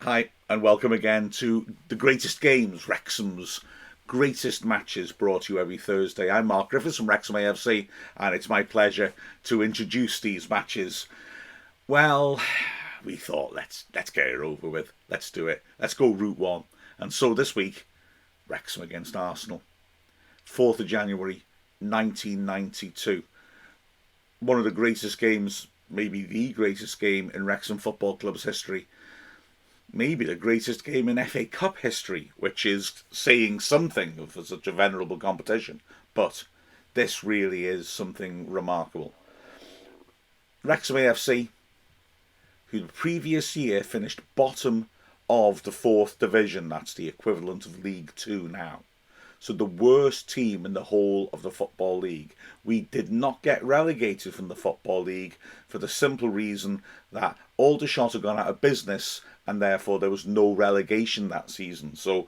Hi, and welcome again to the greatest games, Wrexham's greatest matches, brought to you every Thursday. I'm Mark Griffiths from Wrexham AFC, and it's my pleasure to introduce these matches. Well, we thought let's get it over with. Let's do it. Let's go route one. And so this week, Wrexham against Arsenal, 4th of January, 1992. One of the greatest games, maybe the greatest game in Wrexham Football Club's history. Maybe the greatest game in FA Cup history, which is saying something for such a venerable competition. But this really is something remarkable. Wrexham AFC, who the previous year finished bottom of the 4th division, that's the equivalent of League Two now. So the worst team in the whole of the Football League. We did not get relegated from the Football League for the simple reason that Aldershot had gone out of business and therefore there was no relegation that season. So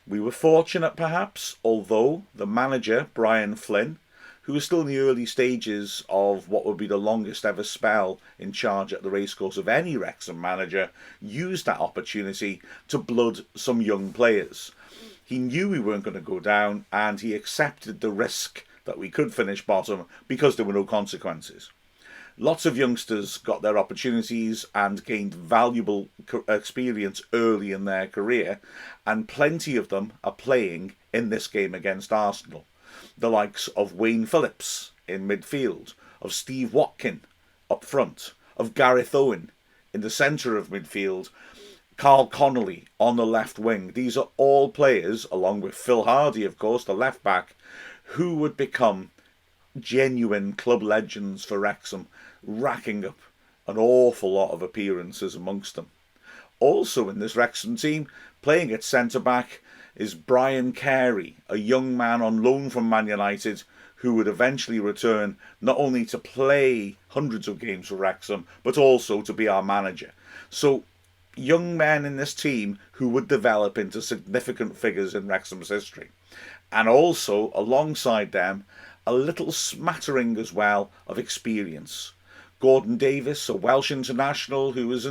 we were fortunate perhaps, although the manager, Brian Flynn, who was still in the early stages of what would be the longest ever spell in charge at the racecourse of any Wrexham manager, used that opportunity to blood some young players. He knew we weren't going to go down and he accepted the risk that we could finish bottom because there were no consequences. Lots of youngsters got their opportunities and gained valuable experience early in their career, and plenty of them are playing in this game against Arsenal. The likes of Wayne Phillips in midfield, of Steve Watkin up front, of Gareth Owen in the centre of midfield, Carl Connolly on the left wing. These are all players, along with Phil Hardy, of course, the left back, who would become genuine club legends for Wrexham, racking up an awful lot of appearances amongst them. Also in this Wrexham team, playing at centre-back, is Brian Carey, a young man on loan from Man United, who would eventually return not only to play hundreds of games for Wrexham, but also to be our manager. So young men in this team who would develop into significant figures in Wrexham's history. And also, alongside them, a little smattering as well of experience. Gordon Davis, a Welsh international who was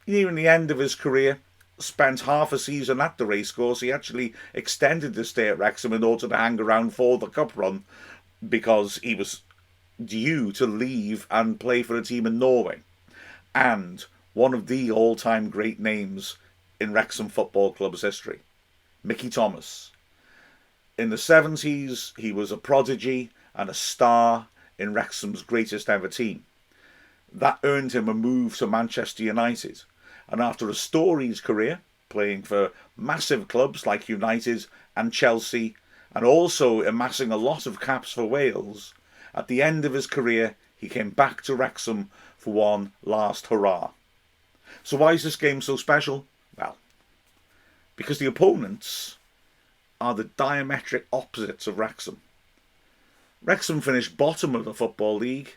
nearing the end of his career, spent half a season at the racecourse. He actually extended his stay at Wrexham in order to hang around for the cup run because he was due to leave and play for a team in Norway. And one of the all-time great names in Wrexham Football Club's history, Mickey Thomas. In the 70s, he was a prodigy and a star in Wrexham's greatest ever team. That earned him a move to Manchester United. And after a storied career, playing for massive clubs like United and Chelsea, and also amassing a lot of caps for Wales, at the end of his career, he came back to Wrexham for one last hurrah. So why is this game so special? Well, because the opponents are the diametric opposites of Wrexham. Wrexham finished bottom of the Football League.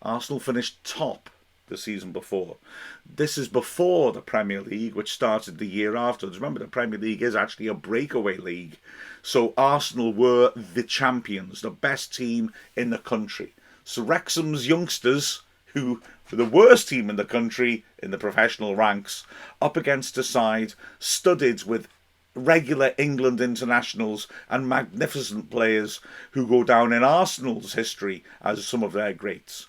Arsenal finished top the season before. This is before the Premier League, which started the year afterwards. Remember, the Premier League is actually a breakaway league. So Arsenal were the champions, the best team in the country. So Wrexham's youngsters, who were the worst team in the country in the professional ranks, up against a side studded with regular England internationals and magnificent players who go down in Arsenal's history as some of their greats.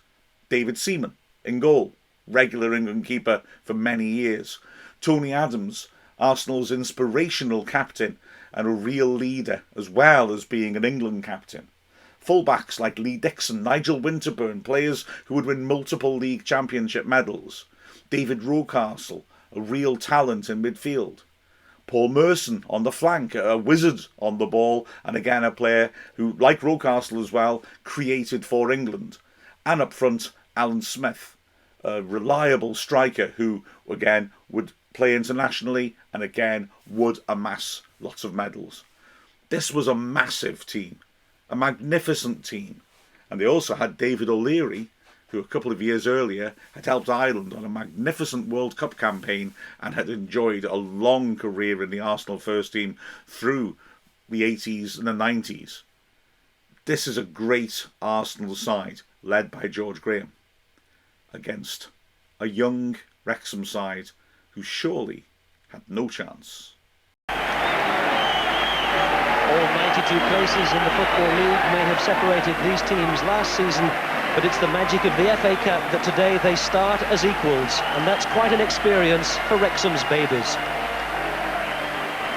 David Seaman in goal, regular England keeper for many years. Tony Adams, Arsenal's inspirational captain and a real leader, as well as being an England captain. Fullbacks like Lee Dixon, Nigel Winterburn, players who would win multiple league championship medals. David Rocastle, a real talent in midfield. Paul Merson on the flank, a wizard on the ball, and again a player who, like Rocastle as well, created for England. And up front, Alan Smith, a reliable striker who, again, would play internationally and again would amass lots of medals. This was a massive team, a magnificent team. And they also had David O'Leary, who a couple of years earlier had helped Ireland on a magnificent World Cup campaign and had enjoyed a long career in the Arsenal first team through the 80s and the 90s. This is a great Arsenal side led by George Graham against a young Wrexham side who surely had no chance. All 92 places in the Football League may have separated these teams last season, but it's the magic of the FA Cup that today they start as equals, and that's quite an experience for Wrexham's babies.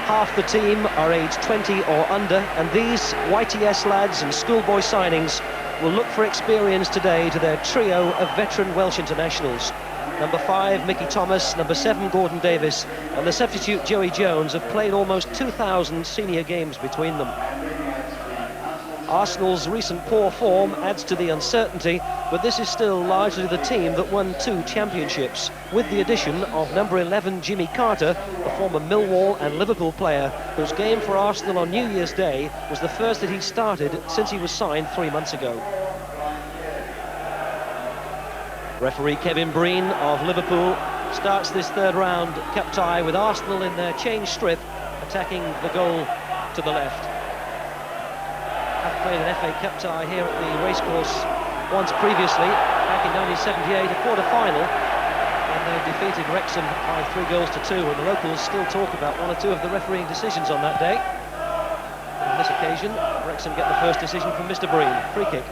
Half the team are aged 20 or under, and these YTS lads and schoolboy signings will look for experience today to their trio of veteran Welsh internationals. Number 5, Mickey Thomas, number 7, Gordon Davis, and the substitute Joey Jones have played almost 2,000 senior games between them. Arsenal's recent poor form adds to the uncertainty, but this is still largely the team that won 2 championships, with the addition of number 11 Jimmy Carter, a former Millwall and Liverpool player, whose game for Arsenal on New Year's Day was the first that he started since he was signed 3 months ago. Referee Kevin Breen of Liverpool starts this third round cup tie with Arsenal in their change strip, attacking the goal to the left. Have played an FA Cup tie here at the racecourse once previously, back in 1978, a quarter-final, and they defeated Wrexham by 3 goals to 2, and the locals still talk about 1 or 2 of the refereeing decisions on that day. On this occasion, Wrexham get the first decision from Mr. Breen, free kick.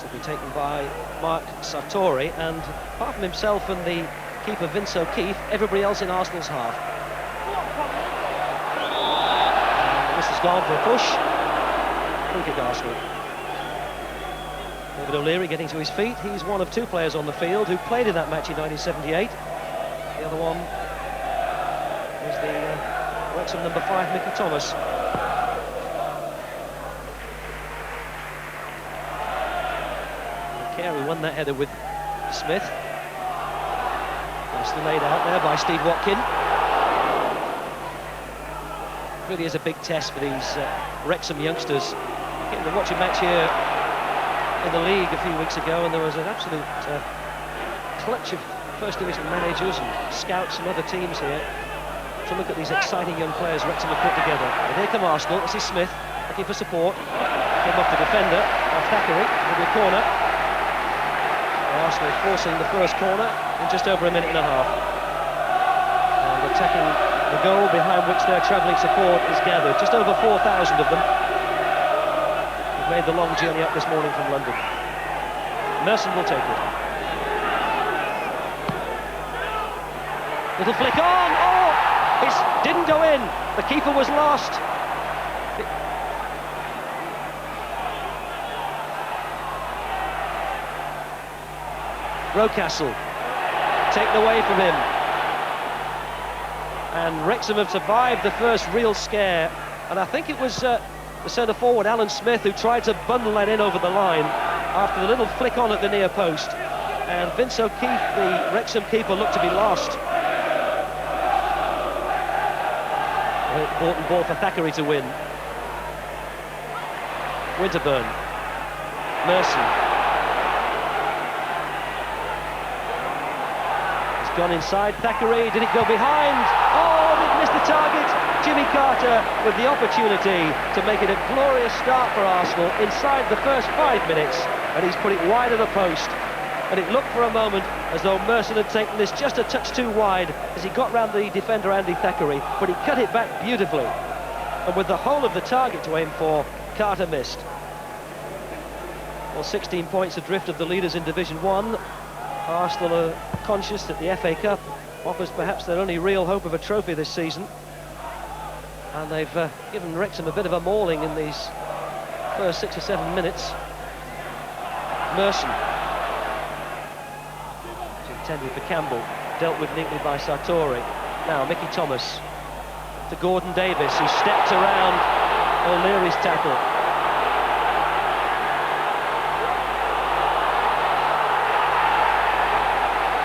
Will be taken by Mark Sartori, and apart from himself and the keeper Vince O'Keefe, everybody else in Arsenal's half. And this has gone for a push. Free kick Arsenal. David O'Leary getting to his feet. He's one of 2 players on the field who played in that match in 1978. The other one is the Wrexham number 5, Mickey Thomas. Carey won that header with Smith. Nicely laid out there by Steve Watkin. Really is a big test for these Wrexham youngsters. Getting to watch a match here in the league a few weeks ago, and there was an absolute clutch of First Division managers and scouts from other teams here to look at these exciting young players Wrexham have put together. And here come Arsenal. This is Smith looking for support. Came off the defender, off Thackeray, with a corner. Arsenal forcing the first corner in just over a minute and a half. And attacking the goal behind which their travelling support is gathered. Just over 4,000 of them have made the long journey up this morning from London. Merson will take it. Little flick on! Oh! It didn't go in. The keeper was lost. Rocastle taken away from him, and Wrexham have survived the first real scare, and I think it was the centre forward Alan Smith who tried to bundle that in over the line after the little flick on at the near post, and Vince O'Keefe, the Wrexham keeper, looked to be lost. Important ball for Thackeray to win. Winterburn, Merson. Gone inside, Thackeray, did it go behind? Oh, it missed the target. Jimmy Carter with the opportunity to make it a glorious start for Arsenal inside the first 5 minutes, and he's put it wide of the post. And it looked for a moment as though Merson had taken this just a touch too wide as he got round the defender Andy Thackeray, but he cut it back beautifully. And with the whole of the target to aim for, Carter missed. Well, 16 points adrift of the leaders in Division 1. Arsenal are conscious that the FA Cup offers perhaps their only real hope of a trophy this season, and they've given Wrexham a bit of a mauling in these first 6 or 7 minutes. Merson, it's intended for Campbell, dealt with neatly by Sartori. Now Mickey Thomas to Gordon Davis, who stepped around O'Leary's tackle.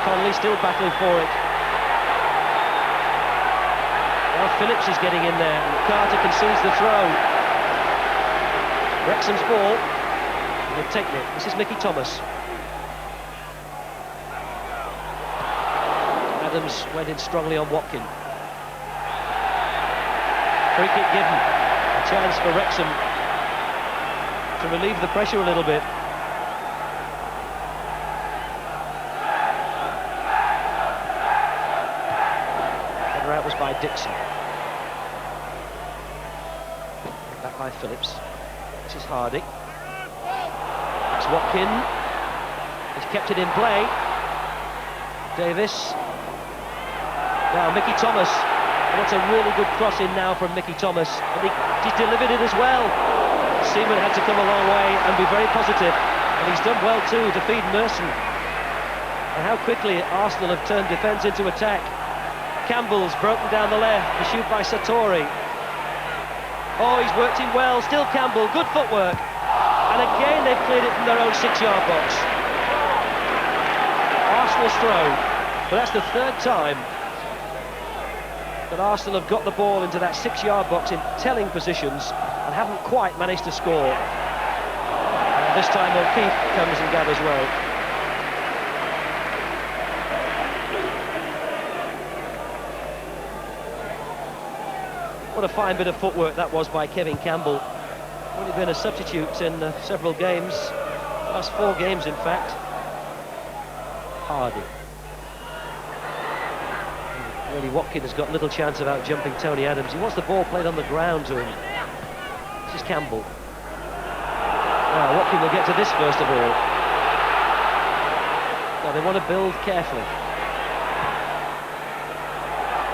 Conley still battling for it. Now Phillips is getting in there, and Carter concedes the throw. Wrexham's ball. They've taken it. This is Mickey Thomas. Adams went in strongly on Watkin. Free kick given. A chance for Wrexham to relieve the pressure a little bit. Dixon. Back by Phillips. This is Hardy. That's Watkin. He's kept it in play. Davis. Now Mickey Thomas. What's a really good cross in now from Mickey Thomas. And he's delivered it as well. Seaman had to come a long way and be very positive. And he's done well too to feed Merson. And how quickly Arsenal have turned defence into attack. Campbell's broken down the left. The shoot by Satori. Oh, he's worked in well. Still Campbell. Good footwork. And again they've cleared it from their own 6-yard box. Arsenal's throw. But that's the third time that Arsenal have got the ball into that 6-yard box in telling positions and haven't quite managed to score. And this time O'Keefe comes and gathers well. What a fine bit of footwork that was by Kevin Campbell. Only been a substitute in several games, last 4 games in fact. Hardy. Really, Watkin has got little chance of out-jumping Tony Adams. He wants the ball played on the ground to him. This is Campbell. Now, Watkin will get to this first of all. Now, they want to build carefully.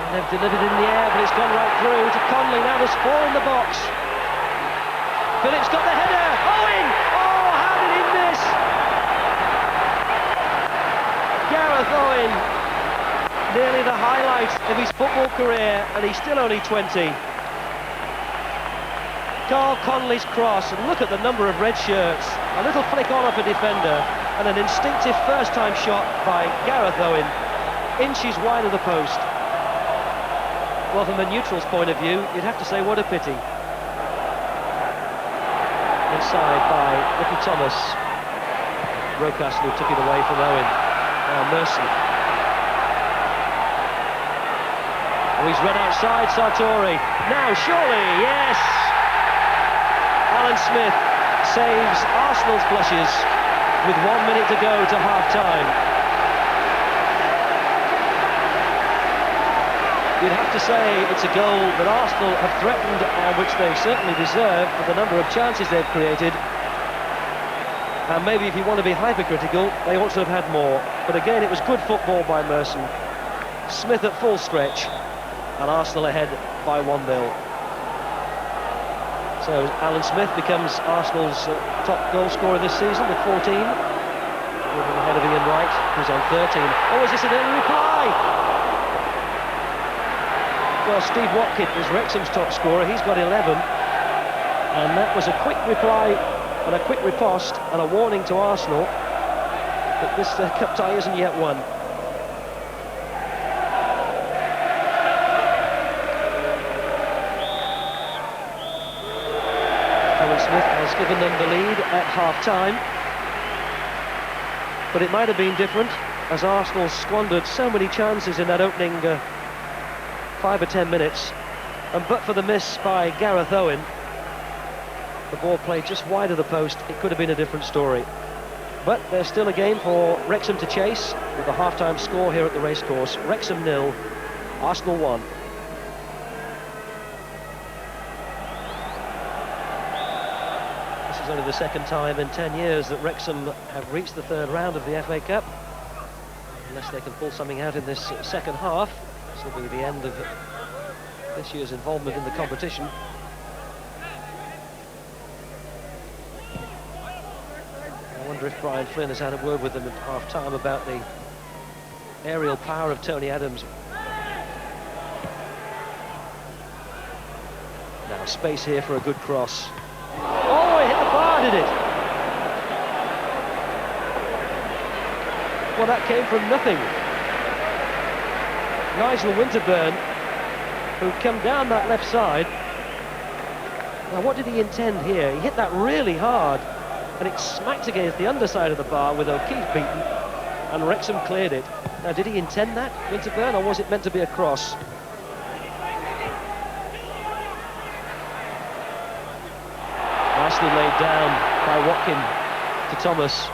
And they've delivered in the air, but it's gone right through to Conley. Now there's 4 in the box. Phillips got the header. Owen! Oh, how did he miss? Gareth Owen. Nearly the highlight of his football career, and he's still only 20. Carl Conley's cross, and look at the number of red shirts. A little flick on off a defender, and an instinctive first-time shot by Gareth Owen. Inches wide of the post. Well, from a neutral's point of view, you'd have to say what a pity. Inside by Mickey Thomas. Rocastle took it away from Owen. Now Merson. Oh, he's run outside Sartori. Now surely, yes! Alan Smith saves Arsenal's blushes with 1 minute to go to half-time. You'd have to say it's a goal that Arsenal have threatened and which they certainly deserve for the number of chances they've created. And maybe if you want to be hypercritical, they ought to have had more. But again, it was good football by Merson. Smith at full stretch, and Arsenal ahead by 1-0. So Alan Smith becomes Arsenal's top goal scorer this season with 14. Moving ahead of Ian Wright, who's on 13. Oh, is this an early reply? Well, Steve Watkin is Wrexham's top scorer. He's got 11. And that was a quick reply and a quick riposte and a warning to Arsenal that this cup tie isn't yet won. Alan Smith has given them the lead at half-time. But it might have been different, as Arsenal squandered so many chances in that opening 5 or 10 minutes, and but for the miss by Gareth Owen, the ball played just wide of the post, it could have been a different story. But there's still a game for Wrexham to chase, with a half-time score here at the racecourse. Wrexham 0, Arsenal 1. This is only the second time in 10 years that Wrexham have reached the third round of the FA Cup. Unless they can pull something out in this second half. This will be the end of this year's involvement in the competition. I wonder if Brian Flynn has had a word with them at half-time about the aerial power of Tony Adams. Now space here for a good cross. Oh, it hit the bar, did it? Well, that came from nothing. Nigel Winterburn, who'd come down that left side. Now, what did he intend here? He hit that really hard, and it smacked against the underside of the bar with O'Keefe beaten, and Wrexham cleared it. Now, did he intend that, Winterburn, or was it meant to be a cross? Nicely laid down by Watkin to Thomas.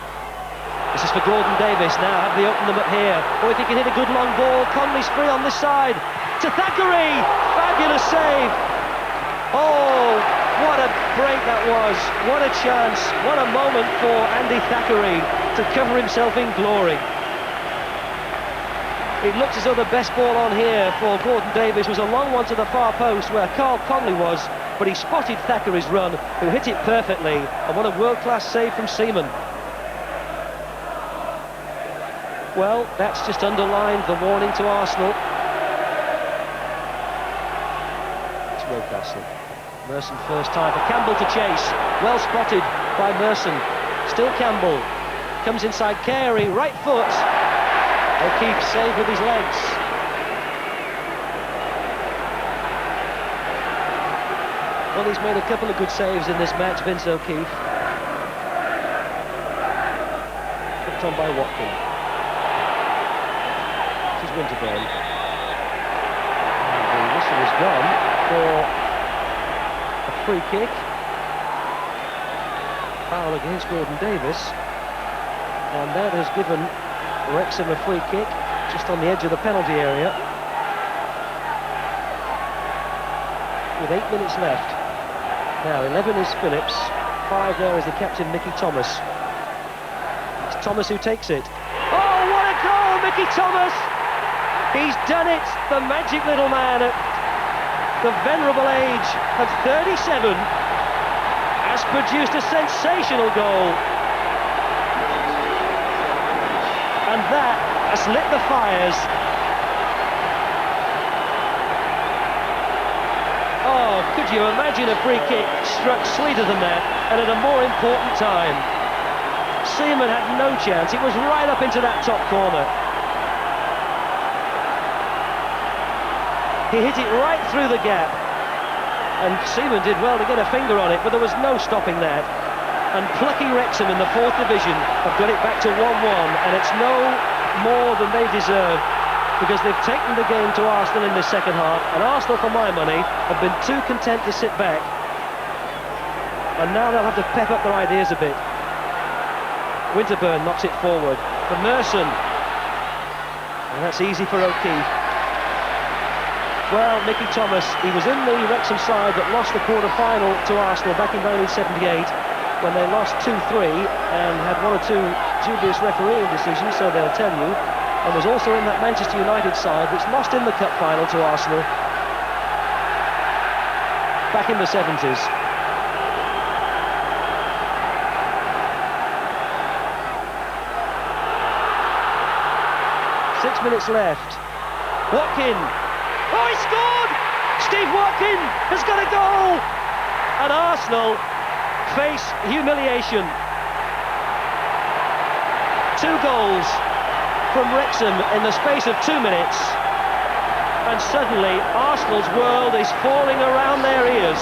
This is for Gordon Davis now. Have they opened them up here? Or if he can hit a good long ball, Conley's free on this side. to Thackeray. Fabulous save. Oh, what a break that was. What a chance. What a moment for Andy Thackeray to cover himself in glory. It looked as though the best ball on here for Gordon Davies was a long one to the far post where Carl Conley was, but he spotted Thackeray's run, who hit it perfectly, and what a world-class save from Seaman. Well, that's just underlined the warning to Arsenal. It's Rocastle. Merson first time for Campbell to chase. Well spotted by Merson. Still Campbell. Comes inside Carey, right foot. O'Keefe saved with his legs. Well, he's made a couple of good saves in this match, Vince O'Keefe. Put on by Watkin. This is Winterburn. And the whistle is gone for a free kick. Foul against Gordon Davies. And that has given Wrexham a free kick just on the edge of the penalty area. With 8 minutes left. Now 11 is Phillips, 5 there is the captain Mickey Thomas. It's Thomas who takes it. Oh, what a goal, Mickey Thomas! He's done it, the magic little man at the venerable age of 37 has produced a sensational goal. And that has lit the fires. Oh, could you imagine a free kick struck sweeter than that and at a more important time? Seaman had no chance. It was right up into that top corner. He hit it right through the gap. And Seaman did well to get a finger on it, but there was no stopping that. And plucky Wrexham in the 4th division have got it back to 1-1, and it's no more than they deserve, because they've taken the game to Arsenal in the second half, and Arsenal, for my money, have been too content to sit back. And now they'll have to pep up their ideas a bit. Winterburn knocks it forward for Merson, and that's easy for O'Keefe. Well, Mickey Thomas, he was in the Wrexham side that lost the quarter-final to Arsenal back in 1978, when they lost 2-3 and had 1 or 2 dubious refereeing decisions, so they'll tell you, and was also in that Manchester United side which lost in the cup final to Arsenal back in the 70s. Six minutes left. Watkin. Oh, he scored! Steve Watkin has got a goal! And Arsenal face humiliation. 2 goals from Wrexham in the space of 2 minutes, and suddenly Arsenal's world is falling around their ears.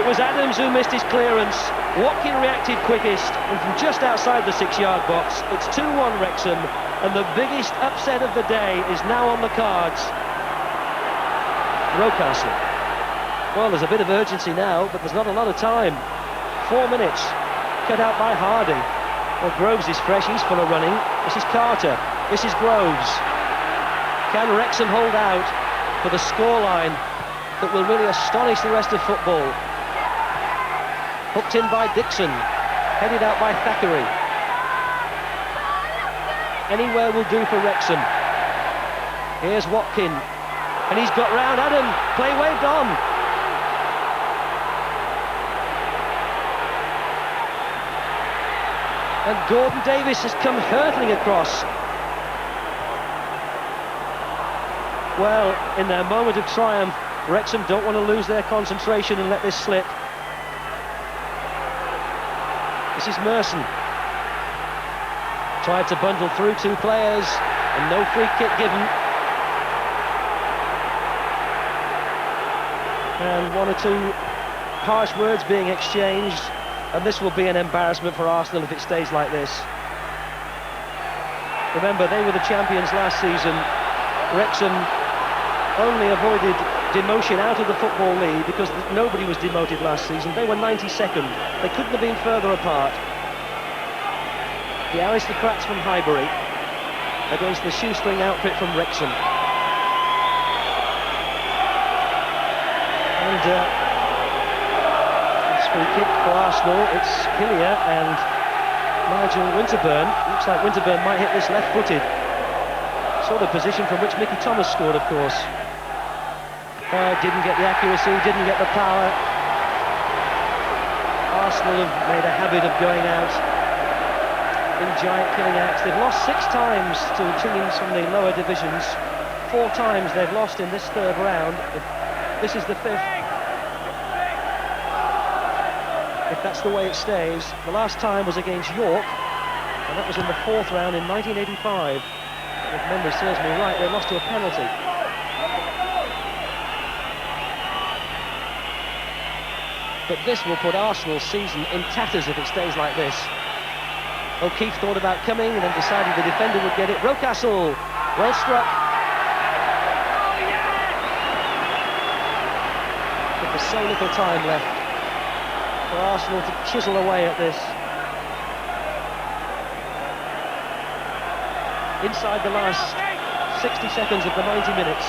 It was Adams who missed his clearance. Watkin reacted quickest, and from just outside the 6-yard box, it's 2-1 Wrexham, and the biggest upset of the day is now on the cards. Rocastle. Well, there's a bit of urgency now, but there's not a lot of time. 4 minutes, cut out by Hardy. Well, Groves is fresh, he's full of running. This is Carter, this is Groves. Can Wrexham hold out for the scoreline that will really astonish the rest of football? Hooked in by Dixon, headed out by Thackeray. Anywhere will do for Wrexham. Here's Watkin, and he's got round Adam, play waved on. And Gordon Davies has come hurtling across. Well, in their moment of triumph, Wrexham don't want to lose their concentration and let this slip. This is Merson. Tried to bundle through 2 players, and no free kick given. And 1 or 2 harsh words being exchanged, and this will be an embarrassment for Arsenal if it stays like this. Remember, they were the champions last season. Wrexham only avoided demotion out of the Football League because nobody was demoted last season. They were 92nd. They couldn't have been further apart. The aristocrats from Highbury against the shoestring outfit from Wrexham. And free kick for Arsenal. It's Hillier and Nigel Winterburn. Looks like Winterburn might hit this left-footed. Sort of position from which Mickey Thomas scored, of course. Didn't get the accuracy, didn't get the power. Arsenal have made a habit of going out in giant killing acts. They've lost 6 times to teams from the lower divisions. 4 times they've lost in this third round. This is the 5th. If that's the way it stays. The last time was against York, and that was in the 4th round in 1985. If memory serves me right, they lost to a penalty. But this will put Arsenal's season in tatters if it stays like this. O'Keefe thought about coming and then decided the defender would get it. Rocastle, well struck. But there's so little time left for Arsenal to chisel away at this. Inside the last 60 seconds of the 90 minutes,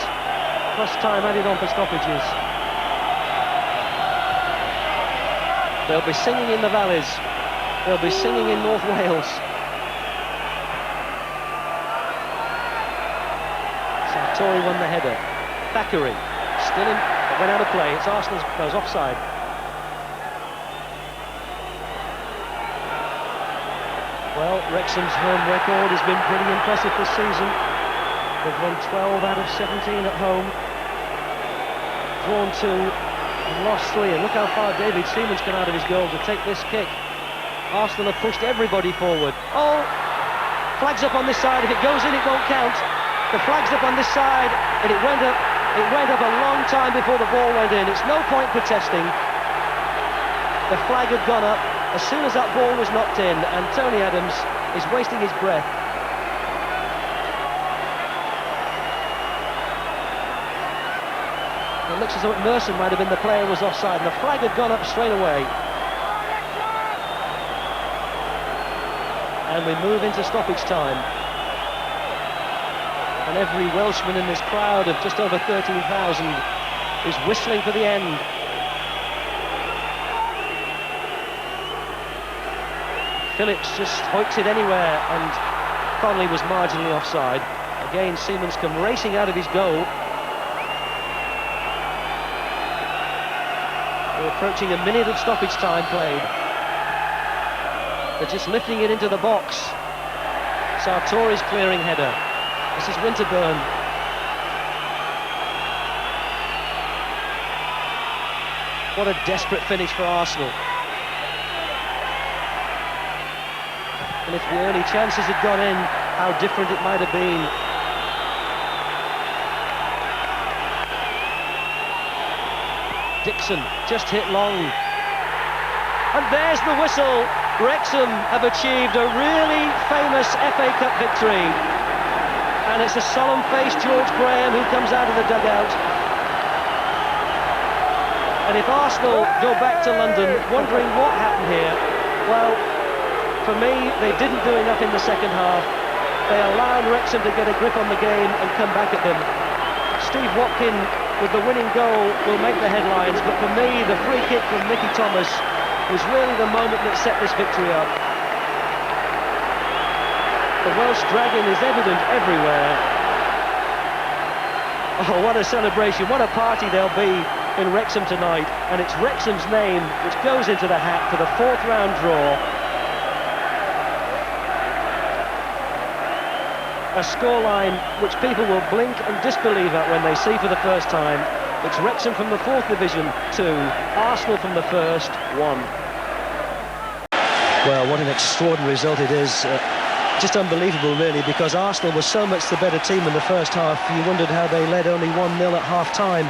plus time added on for stoppages. They'll be singing in the valleys. They'll be singing in North Wales. Sartori won the header. Thackeray still in, went out of play. It's Arsenal's, no, it's offside. Well, Wrexham's home record has been pretty impressive this season. They've won 12 out of 17 at home. Drawn 2 and lost 3. And look how far David Seaman's come out of his goal to take this kick. Arsenal have pushed everybody forward. Oh! Flag's up on this side. If it goes in, it won't count. The flag's up on this side, and it went up a long time before the ball went in. It's no point protesting. The flag had gone up as soon as that ball was knocked in, and Tony Adams is wasting his breath. It looks as though Merson might have been the player who was offside, and the flag had gone up straight away. And we move into stoppage time. And every Welshman in this crowd of just over 13,000 is whistling for the end. Phillips just hoiks it anywhere, and Connolly was marginally offside. Again, Seaman's come racing out of his goal. We're approaching a minute of stoppage time played. They're just lifting it into the box. Sartori's clearing header. This is Winterburn. What a desperate finish for Arsenal. And if the early chances had gone in, how different it might have been. Dixon just hit long. And there's the whistle. Wrexham have achieved a really famous FA Cup victory. And it's a solemn-faced George Graham who comes out of the dugout. And if Arsenal go back to London wondering what happened here, well, for me, they didn't do enough in the second half. They allowed Wrexham to get a grip on the game and come back at them. Steve Watkin with the winning goal will make the headlines, but for me, the free kick from Mickey Thomas was really the moment that set this victory up. The Welsh dragon is evident everywhere. Oh, what a celebration, what a party there'll be in Wrexham tonight. And it's Wrexham's name which goes into the hat for the 4th round draw. A scoreline which people will blink and disbelieve at when they see for the first time. It's Wrexham from the 4th Division 2, Arsenal from the 1st 1. Well, what an extraordinary result it is. Just unbelievable, really, because Arsenal was so much the better team in the first half. You wondered how they led only 1-0 at half-time.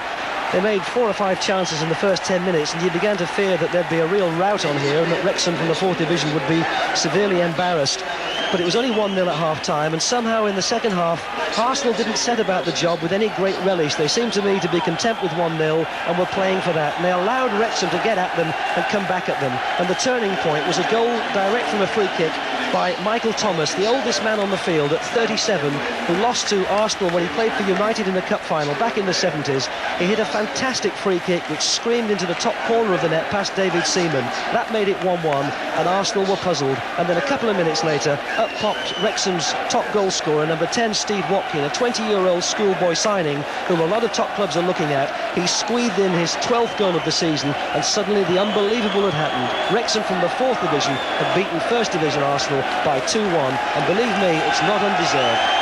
They made 4 or 5 chances in the first 10 minutes, and you began to fear that there'd be a real rout on here and that Wrexham from the 4th Division would be severely embarrassed. But it was only 1-0 at half-time, and somehow in the second half, Arsenal didn't set about the job with any great relish. They seemed to me to be content with 1-0 and were playing for that. And they allowed Wrexham to get at them and come back at them. And the turning point was a goal direct from a free kick by Michael Thomas, the oldest man on the field at 37, who lost to Arsenal when he played for United in the cup final back in the 70s. He hit a fantastic free kick which screamed into the top corner of the net past David Seaman. That made it 1-1, and Arsenal were puzzled. And then a couple of minutes later, up popped Wrexham's top goal scorer, number 10, Steve Watkin, a 20-year-old schoolboy signing whom a lot of top clubs are looking at. He squeezed in his 12th goal of the season, and suddenly the unbelievable had happened. Wrexham from the 4th division had beaten 1st division Arsenal by 2-1, and believe me, it's not undeserved.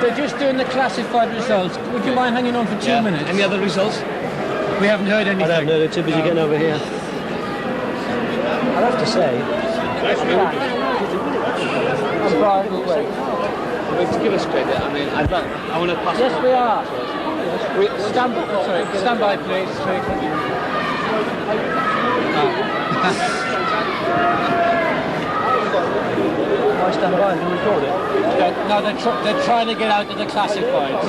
They're just doing the classified results. Would you mind hanging on for 2 minutes? Any other results? We haven't heard anything. I don't know, they're too busy getting over here. I'd have to say, I'm Brian. To give us credit, I mean, I want to pass. Yes, we are. Stand by, please. why stand by and record it? No, they're trying to get out of the classifieds.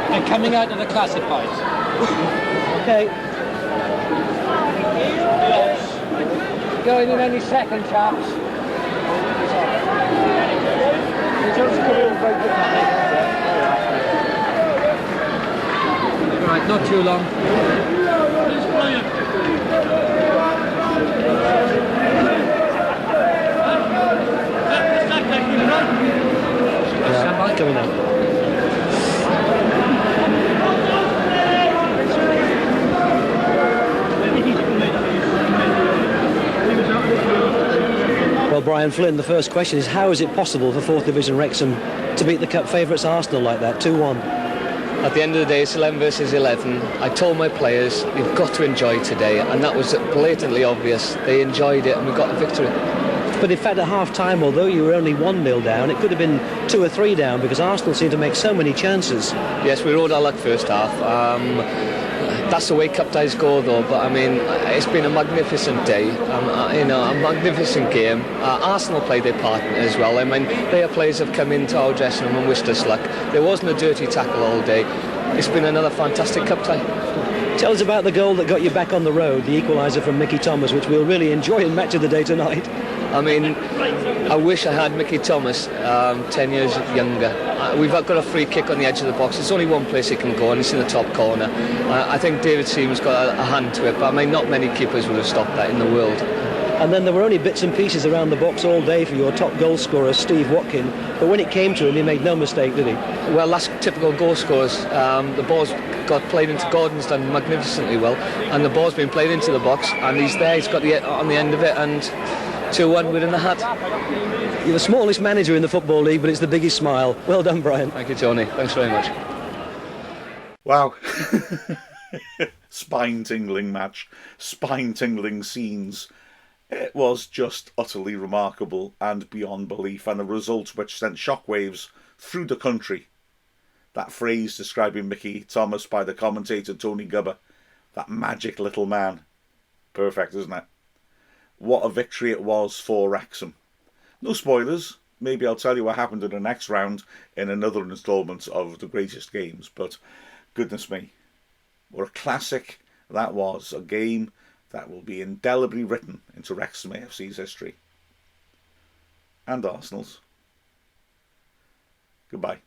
They're coming out of the classifieds. Okay. Going in any second, chaps. Right, not too long. Stand by, coming out. Well, Brian Flynn, the first question is, how is it possible for 4th Division Wrexham to beat the cup favourites Arsenal like that, 2-1? At the end of the day, it's 11 versus 11. I told my players, you've got to enjoy today, and that was blatantly obvious. They enjoyed it, and we got the victory. But in fact, at half-time, although you were only 1-0 down, it could have been 2 or 3 down, because Arsenal seemed to make so many chances. Yes, we rode our luck first half. That's the way cup ties go, though. But I mean, it's been a magnificent day, a magnificent game. Arsenal played their part in it as well. I mean, their players have come into our dressing room and wished us luck. There wasn't a dirty tackle all day. It's been another fantastic cup tie. Tell us about the goal that got you back on the road, the equaliser from Mickey Thomas, which we'll really enjoy in Match of the Day tonight. I mean, I wish I had Mickey Thomas 10 years younger. We've got a free kick on the edge of the box. There's only one place it can go, and it's in the top corner. I think David Seaman's got a hand to it, but I mean, not many keepers would have stopped that in the world. And then there were only bits and pieces around the box all day for your top goal scorer, Steve Watkin. But when it came to him, he made no mistake, did he? Well, that's typical goal scorers. The ball's got played into Gordon's done magnificently well, and the ball's been played into the box, and he's there. He's got the on the end of it, and 2-1 within the hat. You're the smallest manager in the Football League, but it's the biggest smile. Well done, Brian. Thank you, Tony. Thanks very much. Wow. Spine-tingling match. Spine-tingling scenes. It was just utterly remarkable and beyond belief, and a result which sent shockwaves through the country. That phrase describing Mickey Thomas by the commentator Tony Gubber, that magic little man. Perfect, isn't it? What a victory it was for Wrexham. No spoilers. Maybe I'll tell you what happened in the next round in another instalment of the greatest games. But goodness me, what a classic that was. A game that will be indelibly written into Wrexham AFC's history. And Arsenal's. Goodbye.